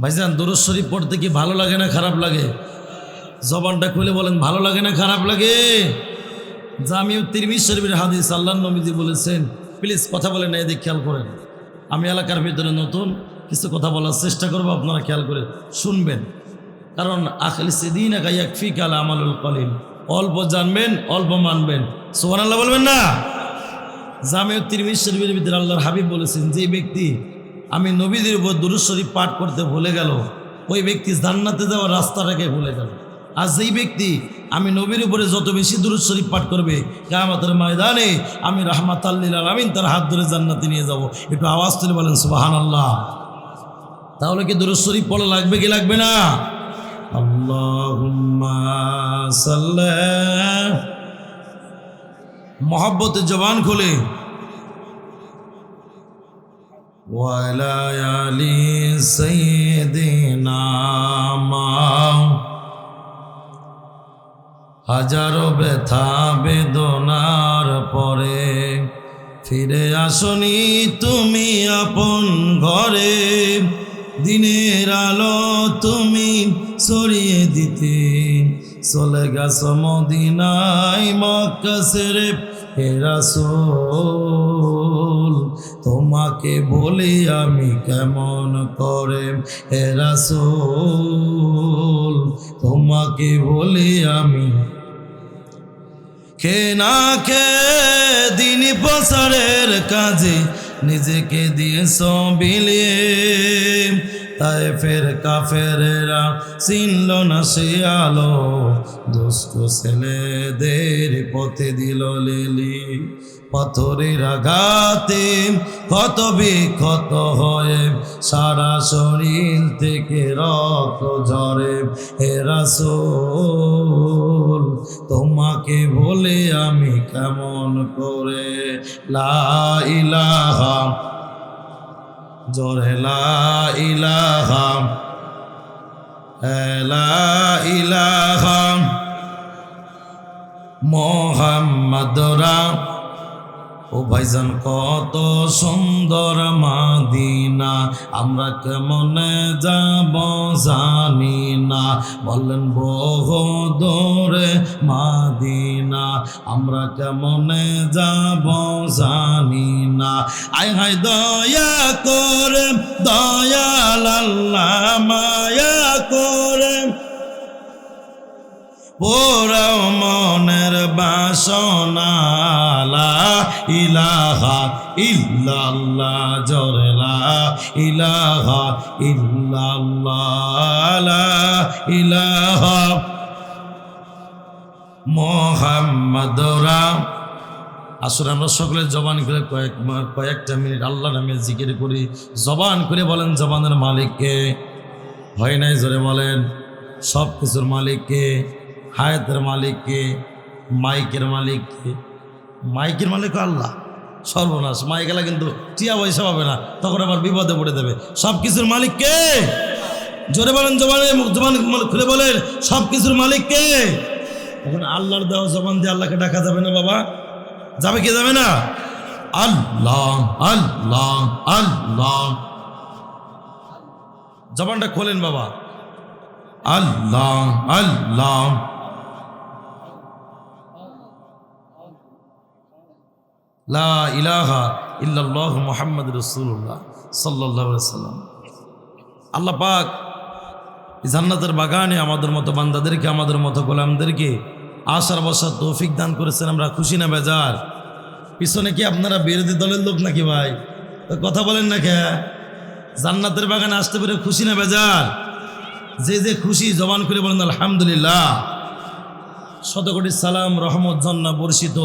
ভাইজান দুরূদ শরীফ পড়তে কি ভালো লাগে না খারাপ লাগে? জবানটা খুলে বলেন, ভালো লাগে না খারাপ লাগে? জামিউ তিরমিজি শরীফের হাদিস, আল্লাহর নবীজি বলেছেন। প্লিজ কথা বলেন না, এদিকে খেয়াল করেন। আমি এলাকার ভিতরে নতুন, কিছু কথা বলার চেষ্টা করব, আপনারা খেয়াল করে শুনবেন। কারণ আখলিস দীনাকা ইয়াকফিকাল আমালুল কলিল, অল্প জানবেন অল্প মানবেন। সুবহানাল্লাহ বলবেন না? জামিউ তিরমিজি শরীফের ভিতরে আল্লাহর হাবিব বলেছেন, যে ব্যক্তি আমি নবীদের উপর দুরূদ শরীফ পাঠ করতে ভুলে গেল, ওই ব্যক্তি জান্নাতে যাওয়ার রাস্তাটাকে ভুলে গেল। আর যেই ব্যক্তি আমি নবীর উপরে যত বেশি দুরূদ শরীফ পাঠ করবে, কিয়ামতের ময়দানে আমি রাহমাতাল লিল আলামিন তার হাত ধরে জান্নাতে নিয়ে যাব। একটু আওয়াজ তুলে বলেন সুবহানাল্লাহ। তাহলে কি দুরূদ শরীফ পড়া লাগবে কি লাগবে না? আল্লাহুম্মা সাল্লি, মোহাব্বতে জবান খুলে, ওয়ালা আলি সাইয়্যিদিনা মা, হাজারো ব্যথা বেদনার পরে ফিরে আসনি তুমি আপন ঘরে, দিনের আলো তুমি ছড়িয়ে দিতে চলে গেছ মদিনায় মক্কা ছেড়ে। হে রাসূল তোমাকে বলি আমি কেমন করে, হে রাসূল তোমাকে বলি আমি। কে না কে দিন প্রচারের কাজে নিজেকে দিয়েছ বিলিয়ে, তায়েফের কাফেরেরা চিনল না সে আলো, দুষ্ট ছেলেদের পথে দিল লেলি। পাথরের আঘাতে ক্ষত বিক্ষত হয়ে সারা শরীর থেকে রক্ত ঝরে। হে রাসূল তোমাকে বলে আমি কেমন করে, লা ইলাহা, জোরে লা ইলাহা, লা ইলাহা মুহাম্মাদুর। ও ভাইজান কত সুন্দর মাদিনা, আমরা কেমনে যাব জানি না। বলেন বহু দূরে মাদিনা, আমরা কেমনে যাব জানি না। আয় হায় দয়া করে দয়াল আল্লাহ মায়া করে, পোড়াও মনের বাসনা। লা ইলাহা ইল্লাল্লাহ, জোরে লা ইলাহা ইল্লাল্লাহ, লা ইলাহা মুহাম্মাদুর। আসলে আমরা সকলে জবান করে কয়েকটা মিনিট আল্লাহর নামে জিকির করি। জবান করে বলেন, জবানের মালিককে? হয় নাই? জোরে বলেন। সব কিছুর মালিককে, হায়াতের মালিককে, মাইকের মালিককে। মাইকের মালিক আল্লাহ। সর্বনাশ, মাইক এলা কিন্তু টিয়া পয়সা পাবে না, তখন আবার বিপদে পড়ে দেবে। সব কিছুর মালিককে? জোরে বলেন, জবান খুলে বলেন, সব কিছুর মালিককে? এখন আল্লাহর দেওয়া জবান দিয়ে আল্লাহকে ডাকা যাবে না বাবা? যাবে কি যাবে না? আল্লাহ আল্লাহ আল্লাহ, জবানটা খোলেন বাবা। আল্লাহ আল্লাহ, লা ইলাহা ইল্লাল্লাহু মুহাম্মাদুর রাসূলুল্লাহ সাল্লাল্লাহু আলাইহি ওয়াসাল্লাম। আল্লাহ পাক জান্নাতের বাগানে আমাদের মতো বান্দাদেরকে, আমাদের মতো গোলামদেরকে আশার বসার তৌফিক দান করেছেন। আমরা খুশি না বেজার? পিছনে কি আপনারা বিরোধী দলের লোক নাকি ভাই? কথা বলেন না কে? জান্নাতের বাগানে আসতে পেরে খুশি না বেজার? যে যে খুশি জবান করে বলেন আলহামদুলিল্লাহ। শতকোটি সালাম রহমত জান্নাত বর্ষিত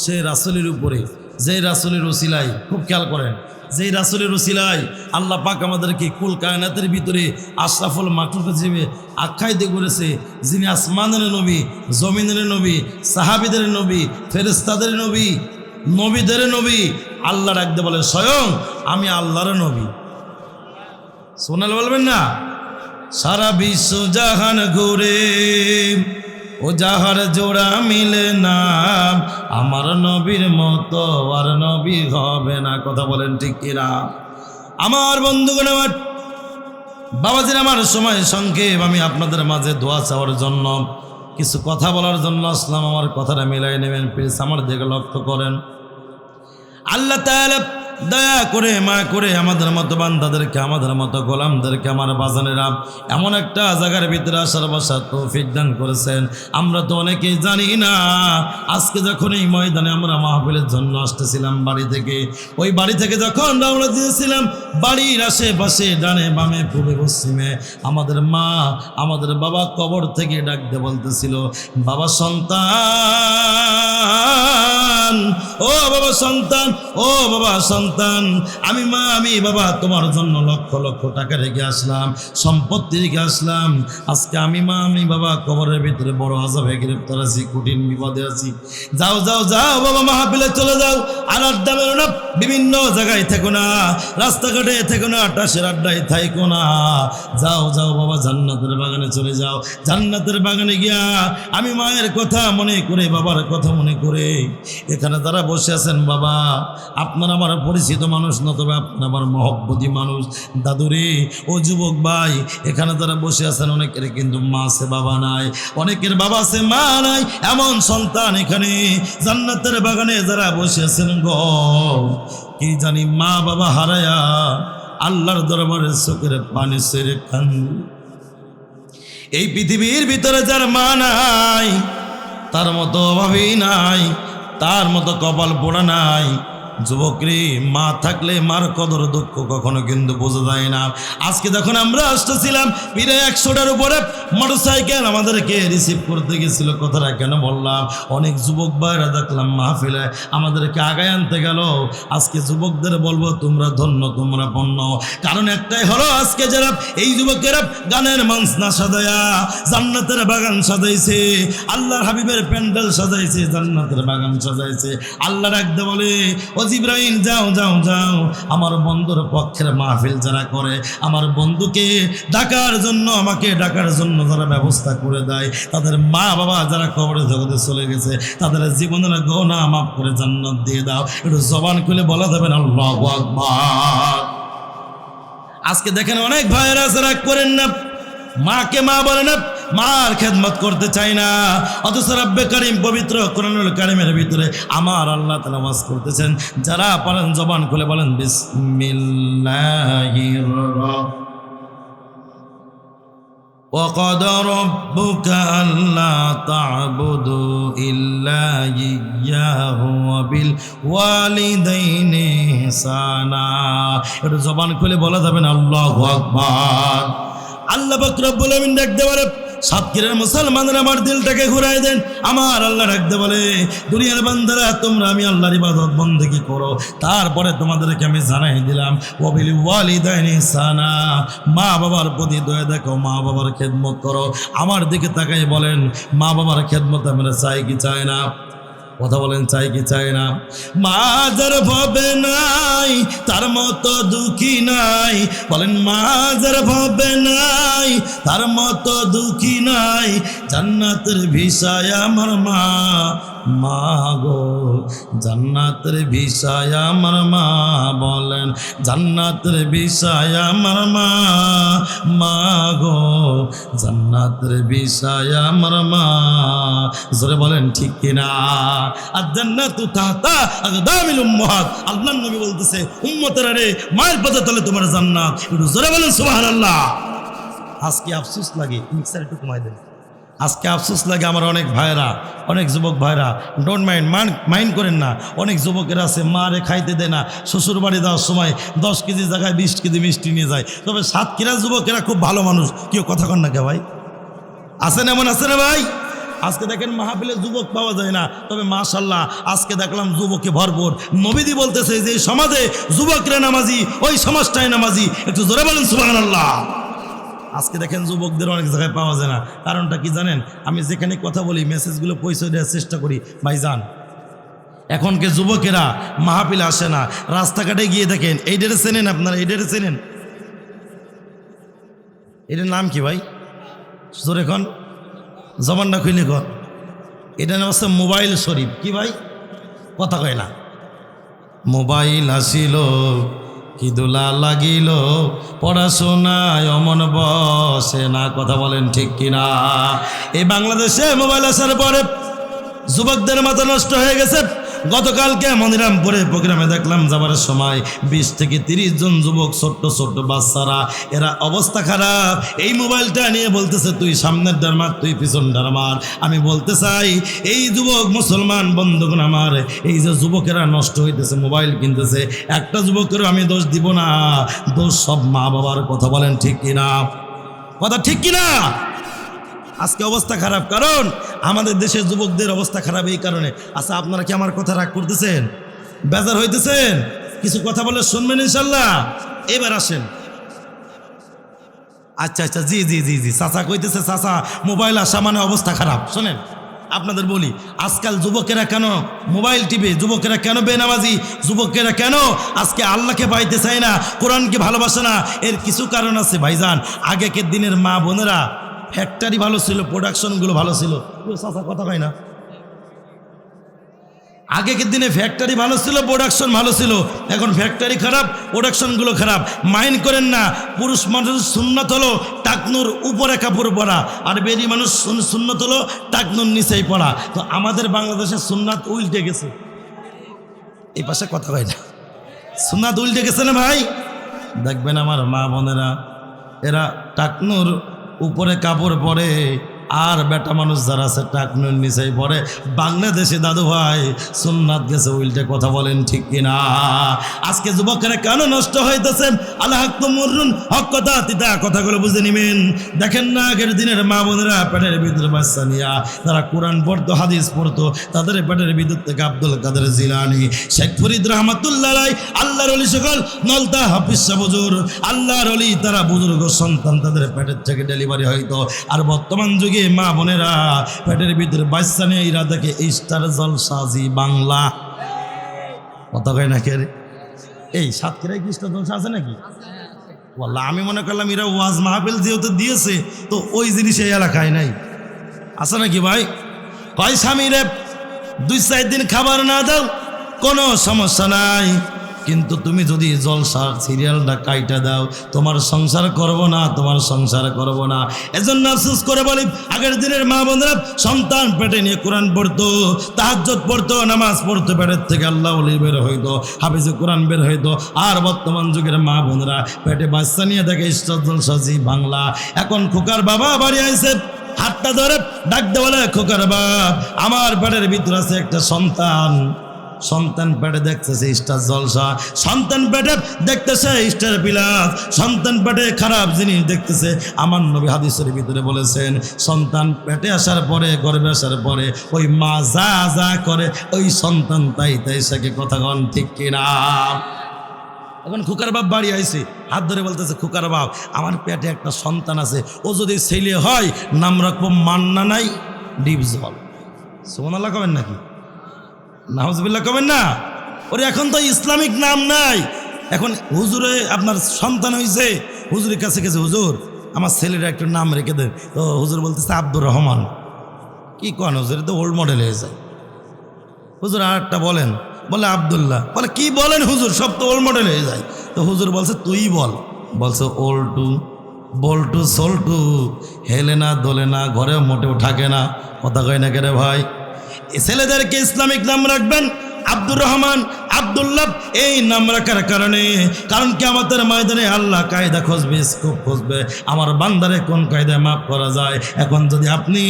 সেই রাসূলের উপরে, যে রাসূলের ওসিলায়, খুব খেয়াল করেন, যেই রাসূলের ওসিলায় আল্লাহ পাক আমাদেরকে কুল কায়নাতের ভিতরে আশরাফুল মাখলুক হিসেবে আখ্যায়িত করেছে। যিনি আসমানের নবী, জমিনের নবী, সাহাবীদের নবী, ফেরেশতাদের নবী, নবীদের নবী। আল্লাহ ডাকতে বলে, স্বয়ং আমি আল্লাহর নবী। সোনাল বলবেন না? সারা বিশ্ব জাহান ঘুরে ও যাহার জোড়া মিলে না আমার নবীর মতো আর নবী হবে না। কথা বলেন ঠিক কিনা? আমার বন্ধুগণ, আমার বাবাজির, আমার সময় সংক্ষেপ। আমি আপনাদের মাঝে দোয়া চাওয়ার জন্য, কিছু কথা বলার জন্য আসলাম। আমার কথাটা মিলাই নেবেন প্লিজ, আমার দিকে লক্ষ্য করেন। আল্লাহ তাআলা দয়া করে মায়া করে আমাদের মতো বান্দাদেরকে, আমাদের মতো গোলামদেরকে, আমার বাজানেরা এমন একটা জায়গার ভিতরে আসার বসার তৌফিক দান করেছেন। আমরা তো অনেকেই জানি না। আজকে যখন এই ময়দানে আমরা মাহফিলের জন্য আসতেছিলাম বাড়ি থেকে, ওই বাড়ি থেকে যখন রওনা দিয়েছিলাম, বাড়ির আশেপাশে ডানে বামে পূর্বে পশ্চিমে আমাদের মা, আমাদের বাবা কবর থেকে ডাকতে বলতেছিল, বাবা সন্তান, ও বাবা সন্তান, ও বাবা সন্তান, আমি মা, আমি বাবা তোমার জন্য লক্ষ লক্ষ টাকা রেখে আসলাম, সম্পত্তি রেখে আসলাম। আজকে আমি মা, আমি বাবা কবরের ভিতরে বড় আযাবে গ্রেফতার আছি, কঠিন বিপদে আছি। যাও যাও যাও বাবা, মাহফিলে চলে যাও, আর আড্ডা মেরো না, বিভিন্ন জায়গায় থেকো না, রাস্তাঘাটে থেকো না, টাসের আড্ডায় থাইকো না। যাও যাও বাবা, জান্নাতের বাগানে চলে যাও। জান্নাতের বাগানে গিয়া আমি মায়ের কথা মনে করে, বাবার কথা মনে করে, এখানে যারা বসে আছেন বাবা, আপনার আমার পরিচিত মানুষ না, তবে আপনার আমার মহব্বতী মানুষ। দাদুরে, ও যুবক ভাই, এখানে যারা বসে আছেন অনেকের কিন্তু মা আছে, বাবা নাই। অনেকের বাবা আছে, মা নাই। এমন সন্তান এখানে জান্নাতের বাগানে যারা বসে আছেন গো, কি জানি মা বাবা হারায়া আল্লাহর দরবারে চোখের পানি ছেড়ে কান্দি। এই পৃথিবীর ভিতরে যার মা নাই, তার মতো অভাবী নাই, তার মতো কপাল পোড়া নাই। যুবকরে, মা থাকলে মার কদর দুঃখ কখনো কিন্তু বোঝা যায় না। আজকে যখন আমরা আসতেছিলাম, প্রায় 100টার উপরে মোটরসাইকেল আমাদেরকে রিসিভ করতে গেছিল। কথাটা কেন বললাম, অনেক যুবক ভাইরা দেখলাম মাহফিলে আমাদেরকে আগায় আনতে গেল। আজকে যুবকদের বলবো, তোমরা ধন্য, তোমরা পণ্য। কারণ একটাই হলো, আজকে যারা এই যুবকেরা গানের মঞ্চ না সাজায়া জান্নাতের বাগান সাজাইছে, আল্লাহর হাবিবের প্যান্ডেল সাজাইছে, জান্নাতের বাগান সাজাইছে। আল্লাহ ডাকতে বলে, ও জিবরাইল, যাও যাও যাও, আমার বন্ধুর পক্ষের মাহফিল যারা করে, আমার বন্ধুকে ডাকার জন্য, আমাকে ডাকার জন্য যারা ব্যবস্থা করে দেয়, তাদের মা বাবা যারা কবরে জগতে চলে গেছে, তাদের জীবনের গুনাহ মাফ করে জান্নাত দিয়ে দাও। একটু জবান খুলে বলা যাবেন আল্লাহু আকবার। আজকে দেখেন অনেক ভাইয়েরা রাগ করেন না, মাকে মা বলে না, মার খেদমত করতে চাই না, অথচ রব্বে কারিম পবিত্র কোরআনুল কারিমের ভিতরে আমার আল্লাহ তাআলা ওয়াজ করতেছেন। যারা পারেন জবান খুলে বলেন বিসমিল্লাহির রাহমানির وَقَضَى رَبُّكَ أَلَّا تَعْبُدُوا إِلَّا إِيَّاهُ وَبِالْوَالِدَيْنِ إِحْسَانًا। একটু জবান খুলে বলা যাবেন আল্লাহু আকবার। আল্লাহ পাক রব্বুল আমিন ডাকতে বলে, সাতক্ষীরার মুসলমানরা আমার দিলটাকে ঘুরাই দেন। আমার আল্লাহ ডাকতে বলে, দুনিয়ার বান্দারা তোমরা আমি আল্লাহর ইবাদত বন্দেগী করো, তারপরে তোমাদেরকে আমি জানাই দিলাম ওয়াবিল ওয়ালিদাইনি ইহসানা, মা বাবার প্রতি দয়া দেখো, মা বাবার খেদমত করো। আমার দিকে তাকাই বলেন, মা বাবার খেদমত আমরা চাই কি চাই না? কথা বলেন, চাই কি চাই না? মা যার ভাবে নাই তার মতো দুঃখী নাই। বলেন, মা যার ভাবে নাই তার মতো দুঃখী নাই। জান্নাতের ভিসায় আমার মা, মা গো জান্নাতের ভিসায় আমার মা। বলেন, জান্নাতের ভিসায় আমার মা, মা গো জান্নাতের ভিসায় আমার মা। জোরে বলেন ঠিক কিনা? আর জান্নাতু তাহতা আকদামিল উম্মাহাত। আল্লাহর নবী বলতেছে, উম্মতেরা রে, মায়ের পাতা তলে তোমার জান্নাত। একটু জোরে বলেন সুবহানাল্লাহ। আজকে আফসোস লাগে, মিক্সার একটু কমাই দেন। আজকে আফসোস লাগে আমার অনেক ভাইরা, অনেক যুবক ভাইরা, ডোন্ট মাইন্ড করেন না। অনেক যুবকেরা আছে মারে খাইতে দেয় না, শ্বশুর বাড়ি যাওয়ার সময় 10 কেজি জায়গায় 20 কেজি মিষ্টি নিয়ে যায়। তবে সাতক্ষীরার যুবকেরা খুব ভালো মানুষ, কেউ কথা কন না কে ভাই? আছেন, এমন আছে না ভাই? আজকে দেখেন মাহফিলে যুবক পাওয়া যায় না, তবে মাশাআল্লাহ আজকে দেখলাম যুবকে ভরপুর। নবীজি বলতেছে যে সমাজে যুবকরা নামাজি, ওই সমাজটাই নামাজি। একটু জোরে বলেন সুবহানাল্লাহ। আজকে দেখেন যুবকদের অনেক জায়গায় পাওয়া যায় না। কারণটা কি জানেন? আমি যেখানে কথা বলি মেসেজগুলো পৌঁছে দেওয়ার চেষ্টা করি। ভাইজান, এখনকে যুবকেরা মাহফিলে আসে না, রাস্তাঘাটে গিয়ে দেখেন। এই ডেটে চেনেন আপনারা? এই ডেটে চেনেন? এটার নাম কি ভাই? জোরে এখন জবানটা খুলে কর। এটা নাম হচ্ছে মোবাইল শরীফ। কি ভাই কথা কয় না? মোবাইল আসিল কি দোলা লাগিল, পড়াশোনায় অমন বসে না। কথা বলেন ঠিক কিনা? এই বাংলাদেশে মোবাইল আসার পরে যুবকদের মাথা নষ্ট হয়ে গেছে। গতকালকে মনিরামপুরে প্রোগ্রামে দেখলাম, যাবার সময় 20 থেকে 30 জন যুবক, ছোট্ট ছোট্ট বাচ্চারা, এরা অবস্থা খারাপ। এই মোবাইলটা নিয়ে বলতেছে তুই সামনের ডার মার, তুই পিছন ডার মার। আমি বলতে চাই এই যুবক মুসলমান বন্ধুগণ আমার, এই যে যুবকেরা নষ্ট হইতেছে, মোবাইল কিনতেছে, একটা যুবকেরও আমি দোষ দিব না, দোষ সব মা বাবার। কথা বলেন ঠিক কিনা? কথা ঠিক কিনা? আজকে অবস্থা খারাপ, কারণ আমাদের দেশের যুবকদের অবস্থা খারাপ এই কারণে। আচ্ছা, আপনারা কি আমার কথা রাগ করতেছেন, বেজার হইতেছেন? কিছু কথা বলে শুনবেন ইনশাল্লাহ। এবার আসেন। আচ্ছা আচ্ছা, জি জি জি জি, চাচা কইতেছে চাচা মোবাইল আসা মানে অবস্থা খারাপ। শোনেন, আপনাদের বলি, আজকাল যুবকেরা কেন মোবাইল টিপে, যুবকেরা কেন বেনামাজি, যুবকেরা কেন আজকে আল্লাহকে পাইতে চায় না, কোরআনকে ভালোবাসে না, এর কিছু কারণ আছে ভাইজান। আগেকার দিনের মা বোনেরা ফ্যাক্টরি ভালো ছিল, প্রোডাকশনগুলো ভালো ছিল। চাচা কথা কয় না? আগেকার দিনে ফ্যাক্টরি ভালো ছিল, প্রোডাকশন ভালো ছিল। এখন ফ্যাক্টরি খারাপ, প্রোডাকশনগুলো খারাপ। মাইন্ড করেন না, পুরুষ মানুষ সুন্নত হলো টাকনুর উপরে কাপড় পরা, আর বেরি মানুষ সুন্নত হলো টাকনুর নিচেই পড়া। তো আমাদের বাংলাদেশের সুন্নাত উল্টে গেছে। এই পাশে কথা কয় না, সুন্নাত উল্টে গেছে না ভাই? দেখবেন আমার মা বোনেরা, এরা টাকনুর উপরে কাপড় পরে, আর বেটা মানুষ যারা আছে টাকনুর নিচেই পরে। বাংলাদেশে দাদু ভাই সুন্নাত গেছে উল্টে। কথা বলেন ঠিক কিনা? আজকে যুবকেরা কেন নষ্ট হইতেছে? আল্লাহ হাক্কুমুররুন হক কথা তিতা কথাগুলো বুঝে নিবেন। দেখেন না, আগের দিনের মা বোনেরা পেটের ভিতরে বাচ্চা নিয়া তারা কোরআন পড়তো, হাদিস পড়তো। তাদের পেটের ভিতর থেকে আব্দুল কাদের জিলানী, শেখ ফরিদ রহমাতুল্লাহ আলাইহি, আল্লাহর ওলি সকল, নলতা হাফিজ সাহেব হুজুর, আল্লাহর ওলি, তারা বুজুর্গ সন্তান, তাদের পেটের থেকে ডেলিভারি হইতো। আর বর্তমান যুগে মা বোনেরা পেটের ভিতরে বাচ্চা নিয়ে এরা দেখে স্টার জলসা জি বাংলা। কথা কয় না কে? এই সাতক্ষীরায় কি স্টার জলসা আছে নাকি? ওয়াল্লাহ, আমি মনে করলাম এরা ওয়াজ মাহফিল যেহেতু দিয়েছে তো ওই জিনিস এই এলাকায় নাই। আছে নাকি ভাই? কয় স্বামী রে 2-4 দিন খাবার না দাও কোনো সমস্যা নাই, কিন্তু তুমি যদি জলসার সিরিয়ালটা কাইটা দাও, তোমার সংসার করব না, তোমার সংসার করব না। এজন্য আফসোস করে বলি, আগের দিনের মা বোনেরা সন্তান পেটে নিয়ে কোরআন পড়তো, তাহাজ্জুদ পড়তো, নামাজ পড়তো, পেটের থেকে আল্লাহ ওলি বের হইতো, হাফিজে কোরআন বের হইতো। আর বর্তমান যুগের মা বোনেরা পেটে বাচ্চা নিয়ে দেখে স্টার জলসা জি বাংলা। এখন খোকার বাবা বাড়ি আইছে, হাতটা ধরে ডাকতে বলে, খোকার বাপ, আমার পেটের ভিতরে আছে একটা সন্তান। সন্তান পেটে দেখতেছে স্টার জলসা, সন্তান পেটে দেখতেছে স্টার বিলাস, সন্তান পেটে খারাপ জিনিস দেখতেছে। আমার নবী হাদিসের ভিতরে বলেছেন, সন্তান পেটে আসার পরে, গর্ভে আসার পরে, ওই মা যা যা করে ওই সন্তান তাই তাই শেখে। কথা কন ঠিক কিনা? এখন খুকার বাপ বাড়ি আইছে, হাত ধরে বলতেছে, খুকার বাপ, আমার পেটে একটা সন্তান আছে, ও যদি ছেলে হয় নাম রাখবো মান্না নাই ডিপজল। সুবহানাল্লাহ কবেন নাকি? নাউজুবিল্লাহ কবেন না? ওরে এখন তো ইসলামিক নাম নাই। এখন হুজুরে আপনার সন্তান হয়েছে, হুজুরের কাছে গেছে, হুজুর আমার ছেলের একটা নাম রেখে দেন। তো হুজুর বলতেছে আব্দুর রহমান। কি কন হুজুর, তো ওল্ড মডেল হয়ে যায়। হুজুর আর একটা বলেন, বলে আবদুল্লাহ। বলে কি বলেন হুজুর, সব তো ওল্ড মডেল হয়ে যায়। তো হুজুর বলছে তুই বল। বলছে ওল্টু, বল্টু, সোল্টু, হেলে না দোলে না, ঘরে মোটেও থাকে না। কথা কয় না কেরে ভাই? ছেলেদেরকে ইসলামিক নাম রাখবেন, আব্দুর রহমান, আব্দুল্লাহ, এই নাম রাখার কারণে, কারণ কি আমাদের ময়দানে আল্লাহ কায়দা খুঁজবে, স্কোপ খুঁজবে, আমার বান্দারে কোন কায়দায় মাফ করা যায়। এখন যদি আপনি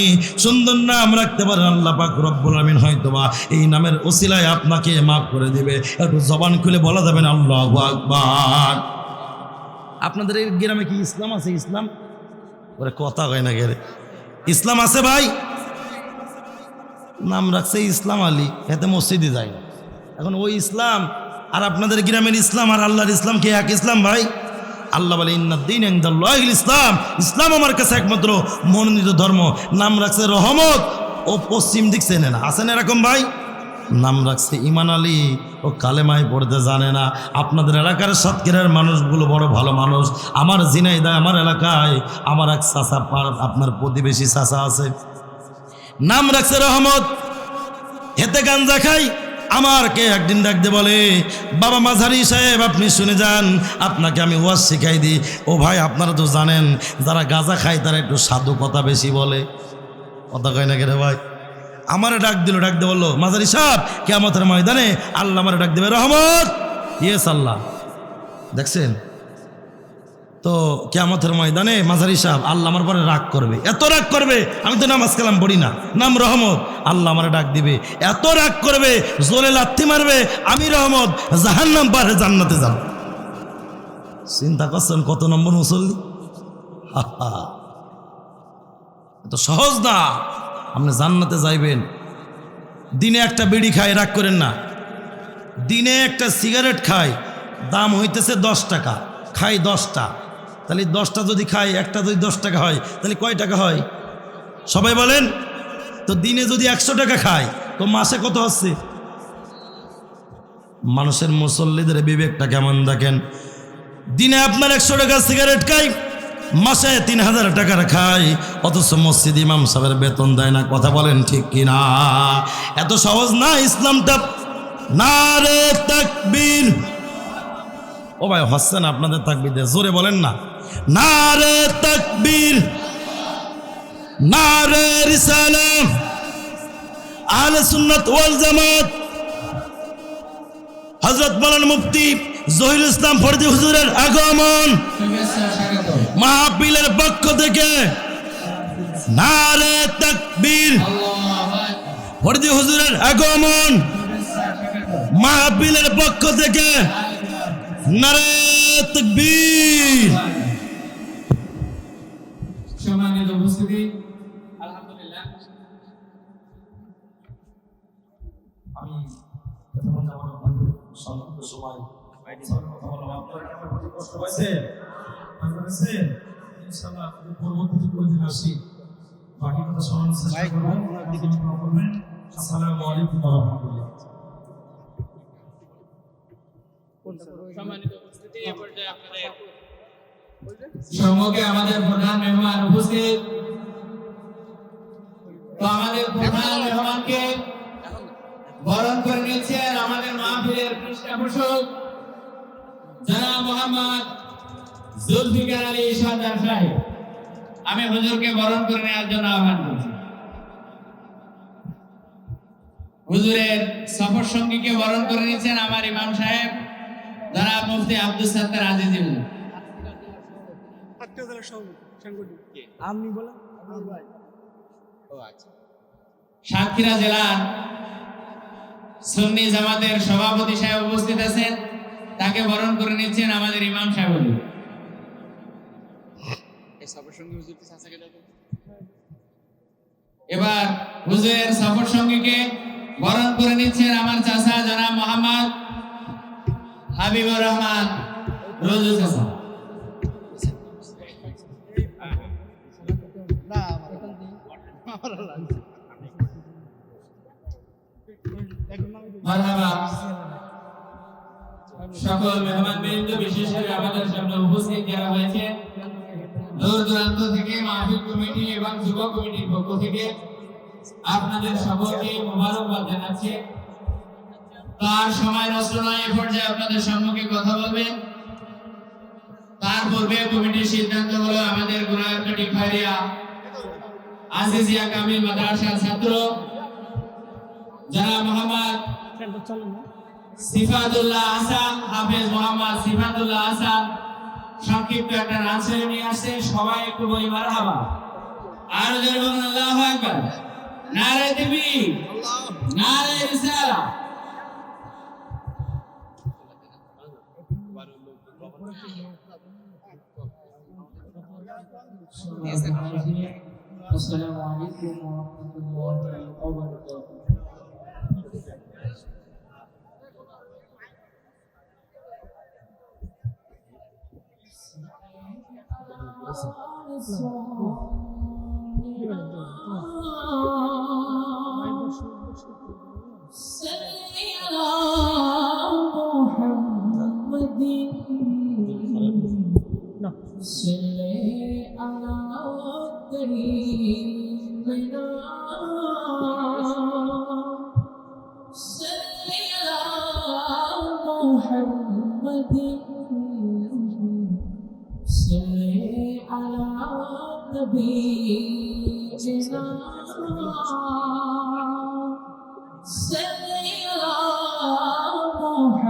সুন্দর নাম রাখতে পারেন, আল্লাহ পাক রব্বুল আমিন হয়তোবা এই নামের ওসিলায় আপনাকে মাফ করে দিবে। একটু জবান খুলে বলা যাবেন আল্লাহু আকবার। আপনাদের এই গ্রামে কি ইসলাম আছে? ইসলাম ওরে কথা কয় না গেলে, ইসলাম আছে ভাই? নাম রাখছে ইসলাম আলী, এতে মসজিদে যায় না। এখন ওই ইসলাম আর আপনাদের গ্রামের ইসলাম আর আল্লাহর ইসলাম কি এক ইসলাম ভাই? আল্লাহ বলে ইন্নাদ্দীন ইনদাল্লাহিল ইসলাম, ইসলাম আমার কাছে একমাত্র মনোনীত ধর্ম। নাম রাখছে রহমত, ও পশ্চিম দিক চেনে না। আছেন এরকম ভাই? নাম রাখছে ইমান আলী, ও কালেমায় পড়তে জানে না। আপনাদের এলাকার সাতক্ষীরার মানুষগুলো বড় ভালো মানুষ। আমার ঝিনাইদহ, আমার এলাকায় আমার এক চাচা, আপনার প্রতিবেশী চাচা আছে, নাম রাখছে রহমত। হেতে গাঞ্জা খাই। আমার কে একদিন ডাকতে বলে, বাবা মাঝারি সাহেব আপনি শুনে যান, আপনাকে আমি ওয়াজ শিখাই দিই। ও ভাই আপনারা তো জানেন যারা গাঁজা খায় তারা একটু সাধু কথা বেশি বলে, কথা কয় না কে রে ভাই? আমারে ডাক দিল, ডাকতে বললো, মাঝারি সাহেব কিয়ামতের ময়দানে আল্লাহ আমারে ডাক দেবে রহমত। ইয়েস আল্লাহ। দেখছেন তো কিয়ামতের ময়দানে মাঝারি সাহেব আল্লাহ আমার পরে রাগ করবে, এত রাগ করবে, আমি তো নামাজ কালাম পড়ি না, নাম রহমত, আল্লাহ আমার ডাক দিবে, এত রাগ করবে, জোরে লাথি মারবে, আমি রহমত, জাহান্নাম পারে জান্নাতে যাব। চিন্তা করছেন কত নম্বর মুসল্লি? এত সহজ না। আপনি জান্নাতে যাইবেন। দিনে একটা বিড়ি খায়, রাগ করেন না, দিনে একটা সিগারেট খায়, দাম হইতেছে 10 টাকা, খাই 10টা, তাহলে 10টা যদি খাই, একটা যদি 10 টাকা হয়, তাহলে কয় টাকা হয় সবাই বলেন তো? দিনে যদি 100 টাকা খায় তো মাসে কত হচ্ছে? মানুষের মুসল্লিদের বিবেকটা কেমন দেখেন। দিনে আপনার 100 টাকা সিগারেট খাই, মাসে 3000 টাকার খাই, অথচ মসজিদ ইমাম সাহেবের বেতন দেয় না। কথা বলেন ঠিক কিনা? এত সহজ না ইসলামটা। নারে তাকবীর। ও ভাই হচ্ছেন আপনাদের তাকবীর দিয়ে, জোরে বলেন না। নারে তাকবীর, নারে রিসালাত, আহলে সুন্নাত ওয়াল জামাত। হযরত মাওলানা মুফতি জহিরুল ইসলাম ফরিদী হুজুরের আগমন মাহফিলের পক্ষ থেকে নারে তাকবীর। ফরিদী হুজুরের আগমন মাহফিলের পক্ষ থেকে নারে তাকবীর। সম্মানিত উপস্থিতি, আলহামদুলিল্লাহ আমি সংক্ষিপ্ত সময় কথা বললাম। আপনারা কি আমার প্রতি কষ্ট পাইছেন? ইনশাআল্লাহ পরবর্তীতে কোনদিন আসি, বাকি কথা শোনার চেষ্টা করবেন। আসসালামু আলাইকুম ওয়া রাহমাতুল্লাহ। সম্মানিত উপস্থিতি, এ পর্যায়ে আপনাদের সম্মুখে আমাদের প্রধান মেহমান উপস্থিত। তো আমাদের প্রধান মেহমানকে বরণ করে নিয়েছেন আমাদের মাহফিলের পৃষ্ঠপোষক জনাব মোহাম্মদ জুলফিকার আলী সরদার সাহেব। আমি হুজুরকে বরণ করে নেওয়ার জন্য আহ্বান করছি। হুজুরের সফর সঙ্গীকে বরণ করে নিয়েছেন আমার ইমাম সাহেব জনাব মুফতি আব্দুল সাত্তার আজিজি হুজুর। সাতক্ষীরা জেলার সুন্নি জামাতের সভাপতি সাহেব উপস্থিত আছেন, তাকে বরণ করে নিচ্ছেন আমাদের ইমাম সাহেব। এবার হুজুরের সফর সঙ্গীকে বরণ করে নিচ্ছেন আমার চাচা জনাব মোহাম্মদ হাবিবুর রহমান রোজু চাচা। মারহাবা। সকল মেহমানবৃন্দ, বিশেষ করে আমাদের সামনে উপস্থিত যারা হয়েছে দূর দূরান্ত থেকে, মাহফিল কমিটি এবং যুব কমিটির পক্ষ থেকে আপনাদের সকলকে মোবারকবাদ জানাচ্ছি। তার সময় নষ্ট নয়, এ পর্যায়ে আপনাদের সম্মুখে কথা বলবেন। তার পূর্বে কমিটির সিদ্ধান্ত হলো আমাদের গোড়াকাটি খায়রিয়া আজিজিয়া কামিল মাদ্রাসার ছাত্র জনাব মোহাম্মদ সিফাতুল্লাহ হাসান, হাফেজ মোহাম্মদ সিফাতুল্লাহ হাসান সংক্ষিপ্ত একটা নাচে নিয়ে আসছে। সবাই একটু বলি মারহাবা। আর জোরে বলুন আল্লাহু আকবার। নারে তাকবীর, নারে রিসালাত। আসসালামু আলাইকুম ওয়া রাহমাতুল্লাহি ওয়া বারাকাতুহু। صل على صل على نبينا